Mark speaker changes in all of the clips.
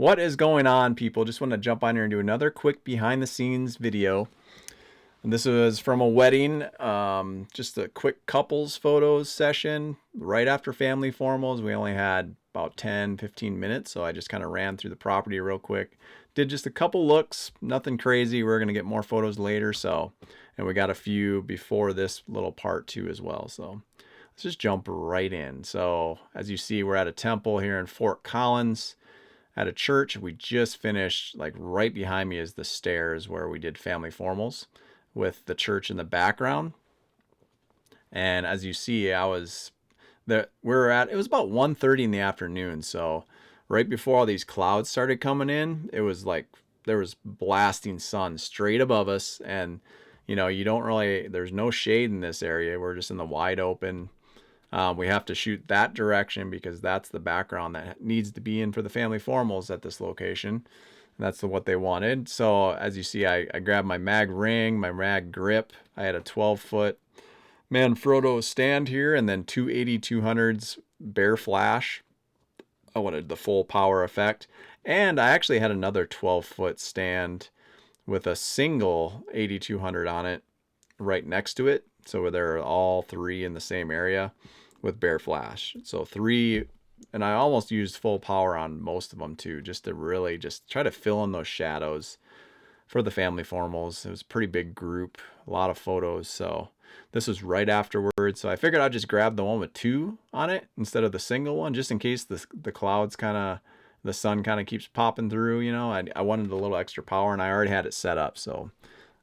Speaker 1: What is going on, people? Just want to jump on here and do another quick behind the scenes video. And this was from a wedding, just a quick couples photos session right after family formals. We only had about 10-15 minutes, so I just kind of ran through the property real quick. Did just a couple looks, nothing crazy. We're going to get more photos later, and we got a few before this little part too as well. So let's just jump right in. So as you see, we're at a temple here in Fort Collins. At a church. We just finished, like right behind me is the stairs where we did family formals with the church in the background. And as you see, it was about 1:30 in the afternoon. So right before all these clouds started coming in, it was like there was blasting sun straight above us. And there's no shade in this area. We're just in the wide open. We have to shoot that direction because that's the background that needs to be in for the family formals at this location. And that's what they wanted. So as you see, I grabbed my mag ring, my mag grip. I had a 12-foot Manfrotto stand here and then two 8200s bare flash. I wanted the full power effect. And I actually had another 12-foot stand with a single 8200 on it right next to it. So they're all three in the same area with bare flash. So three, and I almost used full power on most of them too, just to really just try to fill in those shadows for the family formals. It was a pretty big group, a lot of photos. So this was right afterwards. So I figured I'd just grab the one with two on it instead of the single one, just in case the clouds the sun kind of keeps popping through, I wanted a little extra power and I already had it set up. So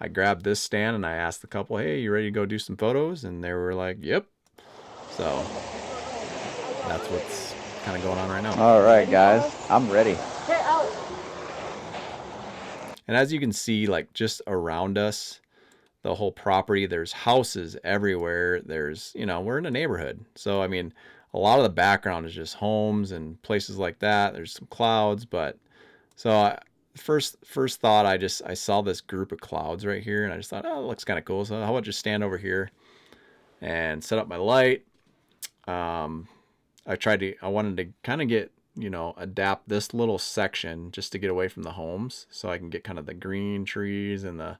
Speaker 1: I grabbed this stand and I asked the couple, hey, you ready to go do some photos? And they were like, yep. So that's what's kind of going on right now.
Speaker 2: All right, guys, I'm ready.
Speaker 1: And as you can see, like just around us, the whole property, there's houses everywhere. There's, we're in a neighborhood. So, I mean, a lot of the background is just homes and places like that. There's some clouds, but so first thought, I saw this group of clouds right here and I just thought, oh, it looks kind of cool. So how about just stand over here and set up my light. I wanted to kind of get, adapt this little section just to get away from the homes so I can get kind of the green trees and the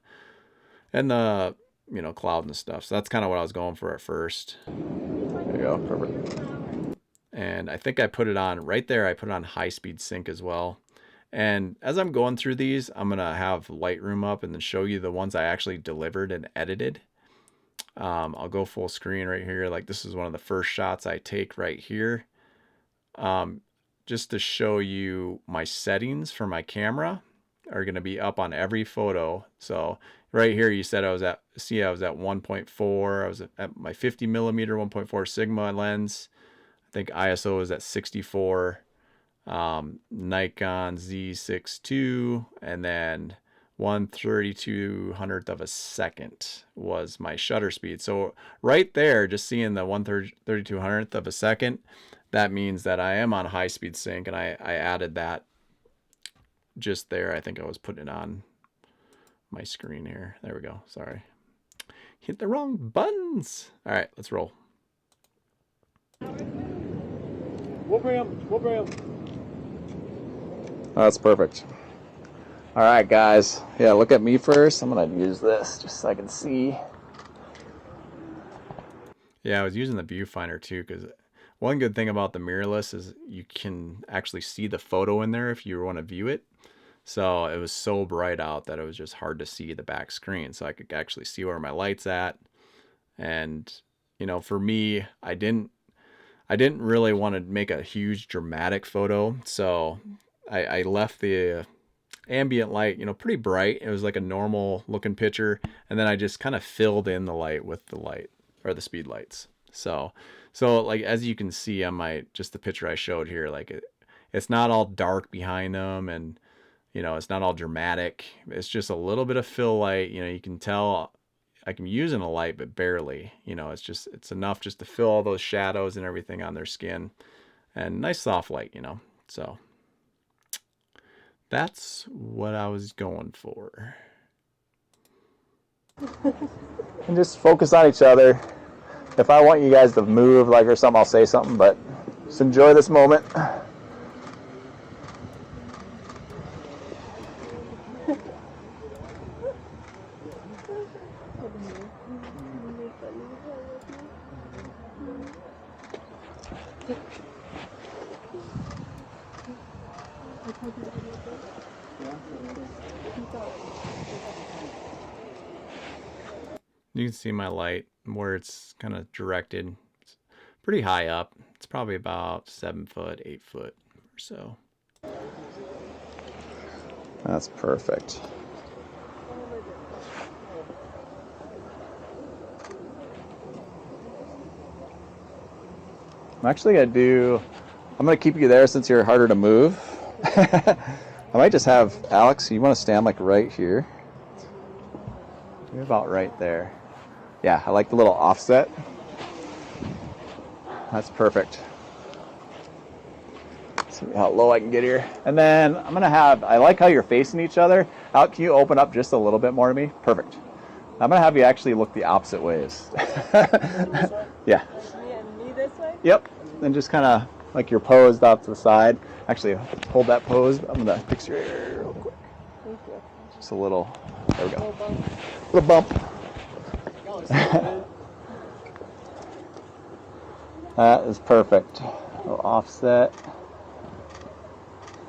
Speaker 1: cloud and stuff. So that's kind of what I was going for at first.
Speaker 2: There you go, perfect.
Speaker 1: And I think I put it on right there. I put it on high speed sync as well. And as I'm going through these, I'm going to have Lightroom up and then show you the ones I actually delivered and edited. I'll go full screen right here. Like this is one of the first shots I take right here. Just to show you my settings for my camera are going to be up on every photo. So right here, you said I was at 1.4. I was at my 50 millimeter 1.4 Sigma lens. I think ISO is at 64. Nikon Z6 II, and then 1/3200th of a second was my shutter speed. So right there, just seeing the 1/3200th of a second, that means that I am on high speed sync, and I added that just there. I think I was putting it on my screen here. There we go. Sorry. Hit the wrong buttons. All right, let's roll.
Speaker 2: That's perfect. All right, guys. Yeah, look at me first. I'm going to use this just so I can see.
Speaker 1: Yeah, I was using the viewfinder too because one good thing about the mirrorless is you can actually see the photo in there if you want to view it. So it was so bright out that it was just hard to see the back screen. So I could actually see where my light's at. And, for me, I didn't really want to make a huge dramatic photo. So I left the ambient light, pretty bright. It was like a normal looking picture. And then I just kind of filled in the light with the light or the speed lights. So like, as you can see on just the picture I showed here, like it's not all dark behind them and, it's not all dramatic. It's just a little bit of fill light. You can tell I can use in a light, but barely, it's enough just to fill all those shadows and everything on their skin and nice soft light, so that's what I was going for.
Speaker 2: And just focus on each other. If I want you guys to move or something, I'll say something, but just enjoy this moment.
Speaker 1: You can see my light where it's kind of directed. It's pretty high up. It's probably about 7 foot, 8 foot or so.
Speaker 2: That's perfect. I'm actually I'm gonna keep you there since you're harder to move. I might just have Alex, you want to stand like right here? You're about right there. Yeah, I like the little offset. That's perfect. See how low I can get here. And then I'm gonna I like how you're facing each other. Can you open up just a little bit more to me? Perfect. I'm gonna have you actually look the opposite ways. Yeah.
Speaker 3: Me this way?
Speaker 2: Yep. And just kind of like you're posed off to the side. Actually, hold that pose. I'm gonna fix your hair real quick.
Speaker 3: Thank you.
Speaker 2: Just a little. There we go.
Speaker 3: Little bump.
Speaker 2: Little bump. That is perfect. A little offset.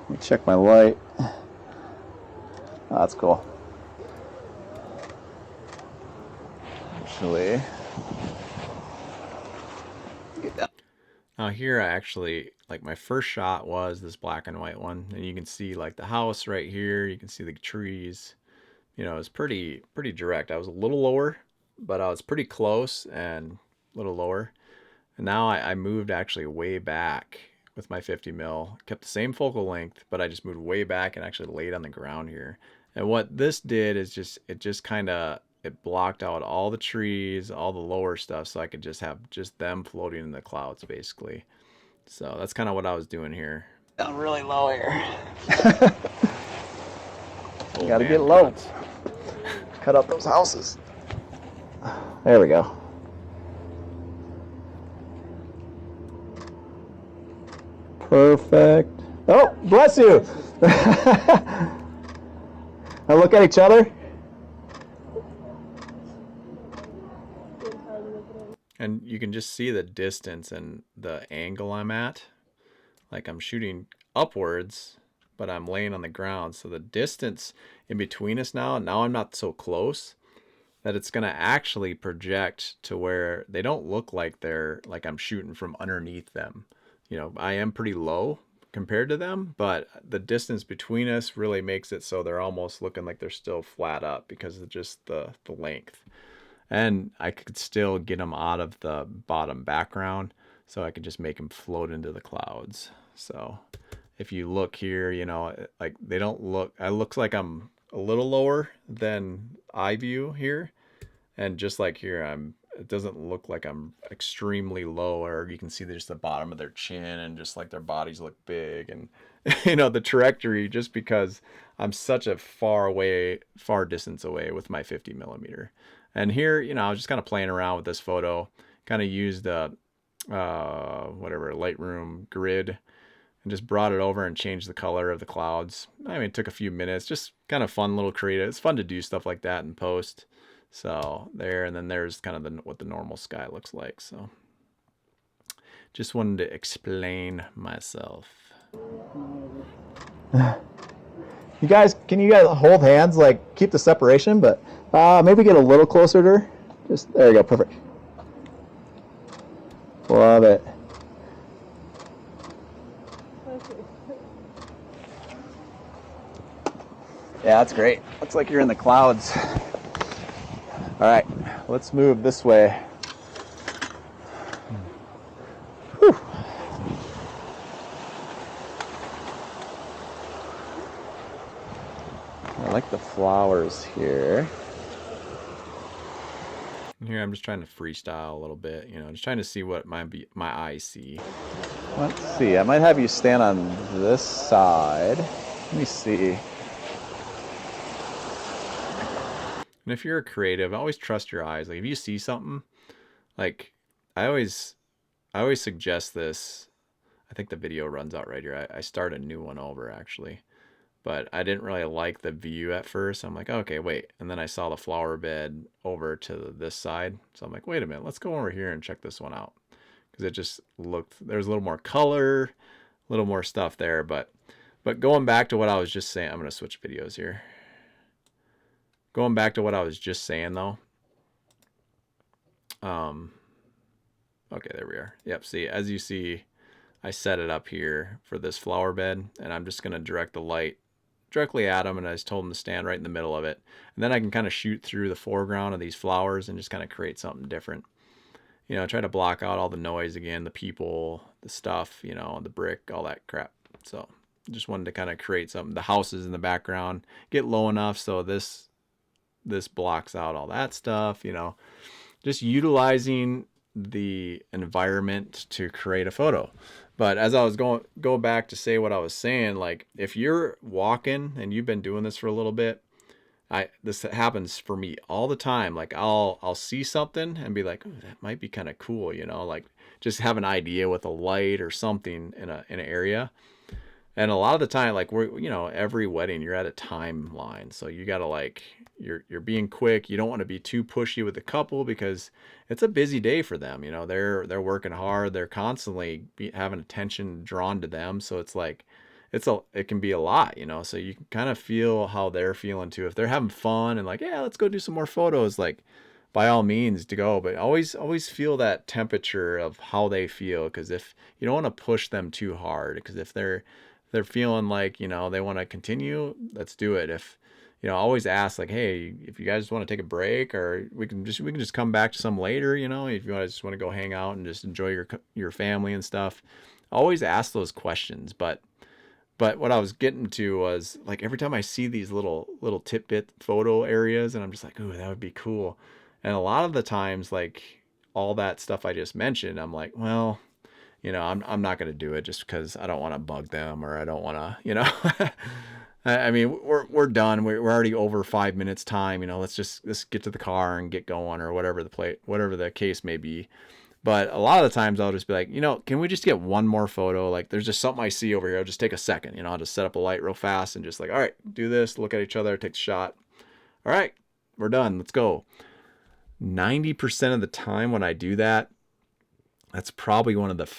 Speaker 2: Let me check my light. Oh, that's cool. Actually, get that.
Speaker 1: Now here I actually, like my first shot was this black and white one. And you can see like the house right here. You can see the trees. You know, it's pretty direct. I was a little lower, but I was pretty close and a little lower. And now I moved actually way back with my 50 mil. Kept the same focal length, but I just moved way back and actually laid on the ground here. And what this did is it just kind of, it blocked out all the trees, all the lower stuff, so I could just have just them floating in the clouds basically. So that's kind of what I was doing here.
Speaker 2: Down really low here.
Speaker 1: You
Speaker 2: gotta get low.
Speaker 1: Cuts.
Speaker 2: Cut up those houses. There we go. Perfect. Oh, bless you. Now look at each other.
Speaker 1: And you can just see the distance and the angle I'm at. Like I'm shooting upwards, but I'm laying on the ground. So the distance in between us now I'm not so close that it's going to actually project to where they don't look like they're like I'm shooting from underneath them. You know, I am pretty low compared to them, but the distance between us really makes it so they're almost looking like they're still flat up because of just the length. And I could still get them out of the bottom background, so I could just make them float into the clouds. So if you look here, you know, like they don't look, it looks like I'm a little lower than eye view here. And just like here, it doesn't look like I'm extremely low, or you can see just the bottom of their chin and just like their bodies look big. And, you know, the trajectory, just because I'm such a far distance away with my 50 millimeter. And here, you know, I was just kind of playing around with this photo, kind of used a, whatever, Lightroom grid, and just brought it over and changed the color of the clouds. I mean, it took a few minutes, just kind of fun little creative. It's fun to do stuff like that in post. So there, and then there's kind of what the normal sky looks like. So just wanted to explain myself.
Speaker 2: You guys, can you guys hold hands, like keep the separation, but maybe get a little closer to her. Just, there you go, perfect. Love it. Yeah, that's great. Looks like you're in the clouds. All right, let's move this way. Whew. I like the flowers here.
Speaker 1: Here I'm just trying to freestyle a little bit, you know, just trying to see what my eyes see.
Speaker 2: Let's see, I might have you stand on this side. Let me see.
Speaker 1: And if you're a creative, always trust your eyes. Like if you see something, like I always suggest this. I think the video runs out right here. I start a new one over actually, but I didn't really like the view at first. I'm like, okay, wait. And then I saw the flower bed over to this side. So I'm like, wait a minute, let's go over here and check this one out. Because it just looked, there's a little more color, a little more stuff there. But But going back to what I was just saying, I'm going to switch videos here. Going back to what I was just saying though. Okay, there we are. Yep, see, as you see, I set it up here for this flower bed, and I'm just going to direct the light directly at them, and I just told them to stand right in the middle of it. And then I can kind of shoot through the foreground of these flowers and just kind of create something different. You know, try to block out all the noise again, the people, the stuff, you know, the brick, all that crap. So just wanted to kind of create something. The houses in the background get low enough so this blocks out all that stuff, you know. Just utilizing the environment to create a photo. But as I was go back to say what I was saying, like if you're walking and you've been doing this for a little bit, this happens for me all the time. Like I'll see something and be like, "Ooh, that might be kind of cool," you know, like just have an idea with a light or something in an area. And a lot of the time, like you know, every wedding you're at a timeline, so you gotta like you're being quick. You don't want to be too pushy with the couple because it's a busy day for them. You know, they're working hard. They're constantly having attention drawn to them. So it's like it can be a lot. You know, so you can kind of feel how they're feeling too. If they're having fun and like, yeah, let's go do some more photos. Like, by all means to go, but always feel that temperature of how they feel, because if you don't want to push them too hard, because if they're feeling like, you know, they want to continue, let's do it. If, you know, always ask like, hey, if you guys want to take a break, or we can just come back to some later, you know, if you just want to go hang out and just enjoy your family and stuff. Always ask those questions. But what I was getting to was like every time I see these little tidbit photo areas, and I'm just like, ooh, that would be cool. And a lot of the times, like all that stuff I just mentioned, I'm like, well, you know, I'm not going to do it just because I don't want to bug them, or I don't want to, you know. I mean, we're done. We're already over 5 minutes time. You know, let's get to the car and get going, or whatever the case may be. But a lot of the times I'll just be like, you know, can we just get one more photo? Like there's just something I see over here. I'll just take a second. You know, I'll just set up a light real fast and just like, all right, do this. Look at each other. Take the shot. All right, we're done. Let's go. 90% of the time when I do that, that's probably one of the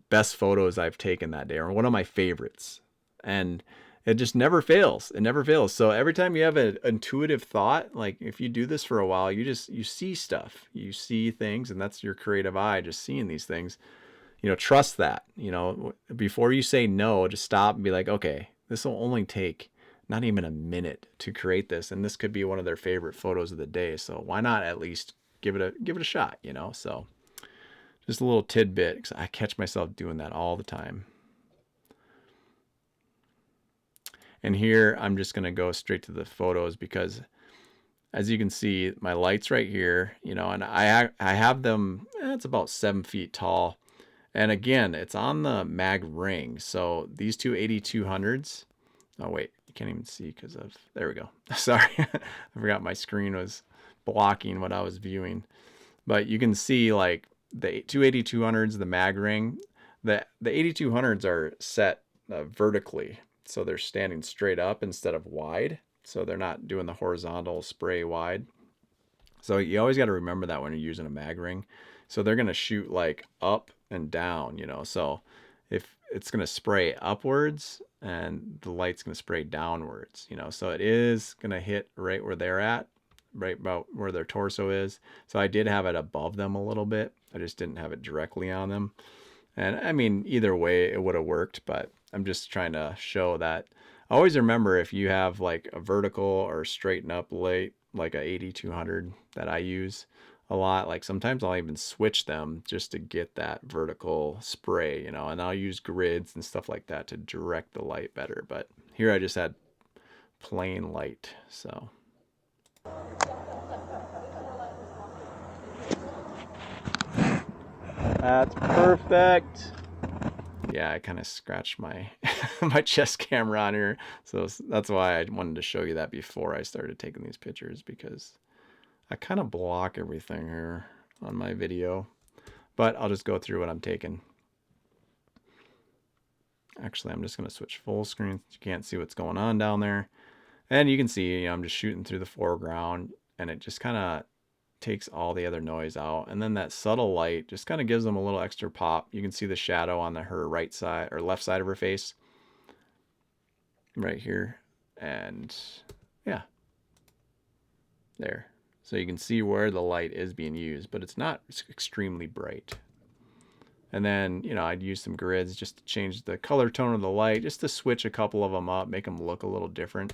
Speaker 1: best photos I've taken that day, or one of my favorites. And it just never fails. It never fails. So every time you have an intuitive thought, like if you do this for a while, you see stuff, you see things, and that's your creative eye just seeing these things. You know, trust that. You know, before you say no, just stop and be like, okay, this will only take not even a minute to create this, and this could be one of their favorite photos of the day. So why not at least give it a shot? You know, so just a little tidbit, because I catch myself doing that all the time. And here I'm just going to go straight to the photos, because as you can see, my light's right here, you know, and I have them, it's about 7 feet tall. And again, it's on the mag ring. So these two 8200s, oh wait, you can't even see because of, there we go. Sorry, I forgot my screen was blocking what I was viewing. But you can see like the two 8200s, the mag ring, the 8200s are set vertically. So they're standing straight up instead of wide. So they're not doing the horizontal spray wide. So you always got to remember that when you're using a mag ring. So they're going to shoot like up and down, you know. So if it's going to spray upwards and the light's going to spray downwards, you know. So it is going to hit right where they're at, right about where their torso is. So I did have it above them a little bit. I just didn't have it directly on them. And I mean, either way, it would have worked, but I'm just trying to show that. Always remember, if you have like a vertical or straighten up light, like a 8200 that I use a lot, like sometimes I'll even switch them just to get that vertical spray, you know, and I'll use grids and stuff like that to direct the light better. But here I just had plain light, so. That's perfect. Yeah, I kind of scratched my my chest camera on here, so that's why I wanted to show you that before I started taking these pictures, because I kind of block everything here on my video. But I'll just go through what I'm taking. Actually, I'm just going to switch full screen so you can't see what's going on down there. And you can see, you know, I'm just shooting through the foreground, and it just kind of takes all the other noise out. And then that subtle light just kind of gives them a little extra pop. You can see the shadow on her right side or left side of her face. right here. And yeah, there. So you can see where the light is being used, but it's not extremely bright. And then, you know, I'd use some grids just to change the color tone of the light, just to switch a couple of them up, make them look a little different.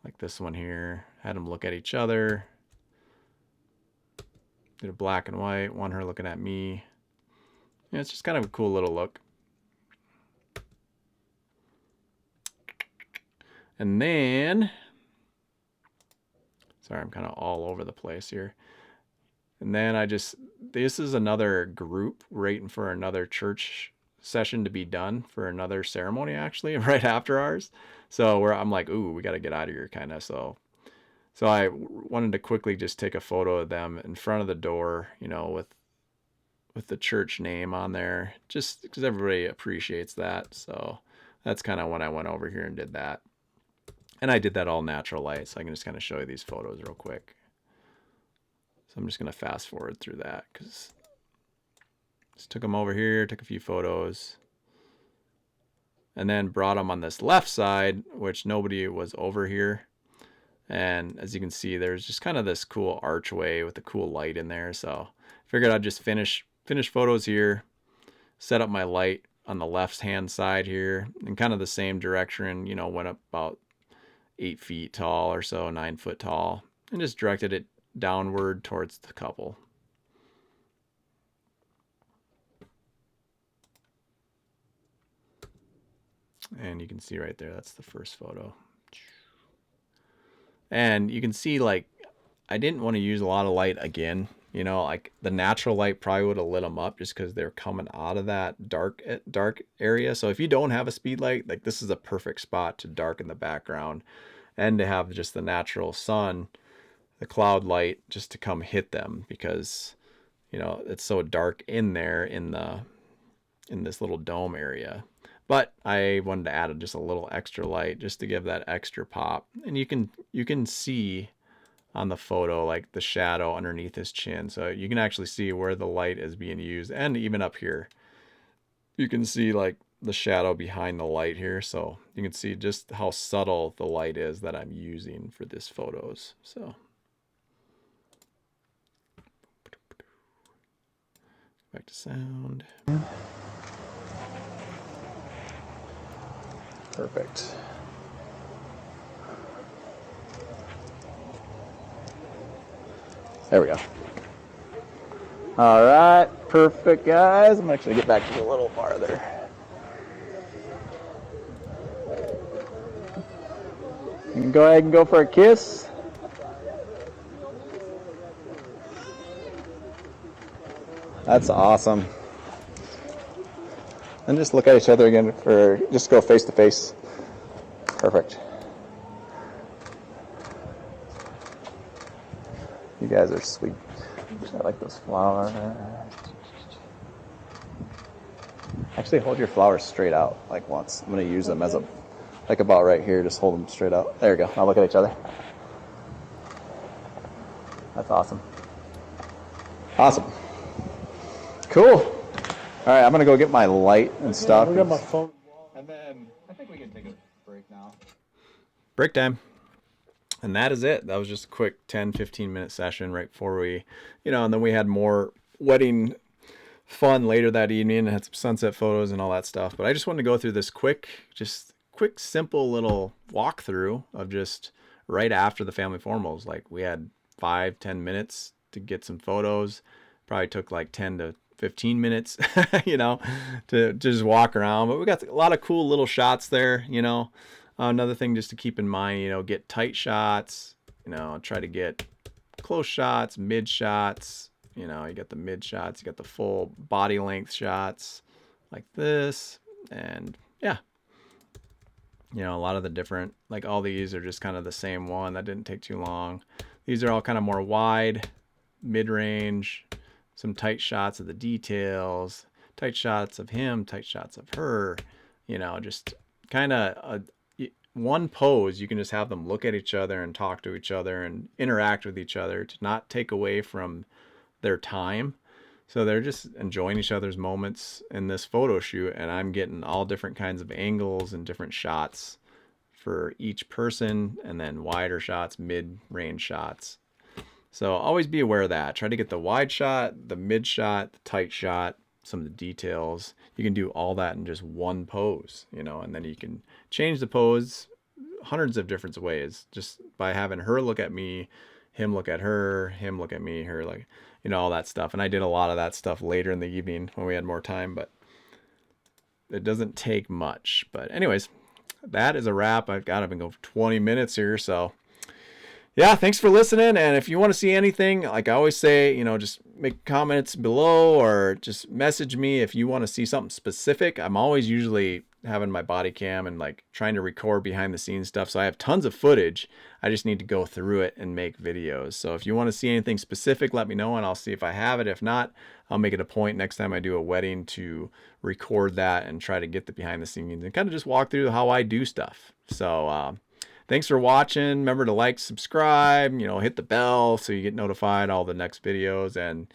Speaker 1: Like this one here, had them look at each other. Did a black and white, one her looking at me. Yeah, it's just kind of a cool little look. And then, sorry, I'm kind of all over the place here. And then this is another group waiting for another church session to be done for another ceremony, actually, right after ours. So I'm like, ooh, we got to get out of here, kind of. So I wanted to quickly just take a photo of them in front of the door, you know, with the church name on there, just because everybody appreciates that. So that's kind of when I went over here and did that. And I did that all natural light, so I can just kind of show you these photos real quick. So I'm just going to fast forward through that because just took them over here, took a few photos, and then brought them on this left side, which nobody was over here. And as you can see, there's just kind of this cool archway with the cool light in there. So I figured I'd just finish photos here, set up my light on the left hand side here in kind of the same direction, you know, went up about 8 feet tall or so, 9 foot tall, and just directed it downward towards the couple. And you can see right there, that's the first photo. And you can see, like, I didn't want to use a lot of light again. You know, like the natural light probably would have lit them up just because they're coming out of that dark area. So if you don't have a speed light, like this is a perfect spot to darken the background and to have just the natural sun, the cloud light, just to come hit them, because, you know, it's so dark in there in this little dome area. But I wanted to add just a little extra light just to give that extra pop. And you can see on the photo like the shadow underneath his chin. So you can actually see where the light is being used, and even up here. You can see like the shadow behind the light here. So you can see just how subtle the light is that I'm using for this photos. So back to sound.
Speaker 2: Perfect. There we go. All right, perfect, guys. I'm actually gonna get back to you a little farther. You can go ahead and go for a kiss. That's awesome. And just look at each other again for, just go face to face. Perfect. You guys are sweet. I like those flowers. Actually, hold your flowers straight out like once. I'm going to use them as a, like about right here. Just hold them straight out. There we go. Now look at each other. That's awesome. Awesome. Cool. All right, I'm going to go get my light and stuff.
Speaker 3: I got my phone.
Speaker 2: And then I think we can take a break now.
Speaker 1: Break time. And that is it. That was just a quick 10-15 minute session right before we, you know, and then we had more wedding fun later that evening and had some sunset photos and all that stuff. But I just wanted to go through this quick, simple little walkthrough of just right after the family formals. Like we had 5-10 minutes to get some photos. Probably took like 10 to 15 minutes, you know, to just walk around. But we got a lot of cool little shots there, you know. Another thing just to keep in mind, you know, get tight shots, you know, try to get close shots, mid shots, you know, you got the mid shots, you got the full body length shots like this. And yeah, you know, a lot of the different, like all these are just kind of the same one. That didn't take too long. These are all kind of more wide, mid-range, some tight shots of the details, tight shots of him, tight shots of her, you know, just kind of one pose. You can just have them look at each other and talk to each other and interact with each other to not take away from their time. So they're just enjoying each other's moments in this photo shoot, and I'm getting all different kinds of angles and different shots for each person, and then wider shots, mid-range shots. So always be aware of that. Try to get the wide shot, the mid shot, the tight shot, some of the details. You can do all that in just one pose, you know, and then you can change the pose hundreds of different ways just by having her look at me, him look at her, him look at me, her, like, you know, all that stuff. And I did a lot of that stuff later in the evening when we had more time, but it doesn't take much. But anyways, that is a wrap. I've been going for 20 minutes here, so yeah, thanks for listening. And if you want to see anything, like I always say, you know, just make comments below or just message me if you want to see something specific. I'm always usually having my body cam and like trying to record behind the scenes stuff. So I have tons of footage. I just need to go through it and make videos. So if you want to see anything specific, let me know and I'll see if I have it. If not, I'll make it a point next time I do a wedding to record that and try to get the behind the scenes and kind of just walk through how I do stuff. So, thanks for watching. Remember to like, subscribe, you know, hit the bell so you get notified all the next videos. And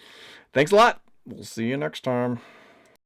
Speaker 1: thanks a lot. We'll see you next time.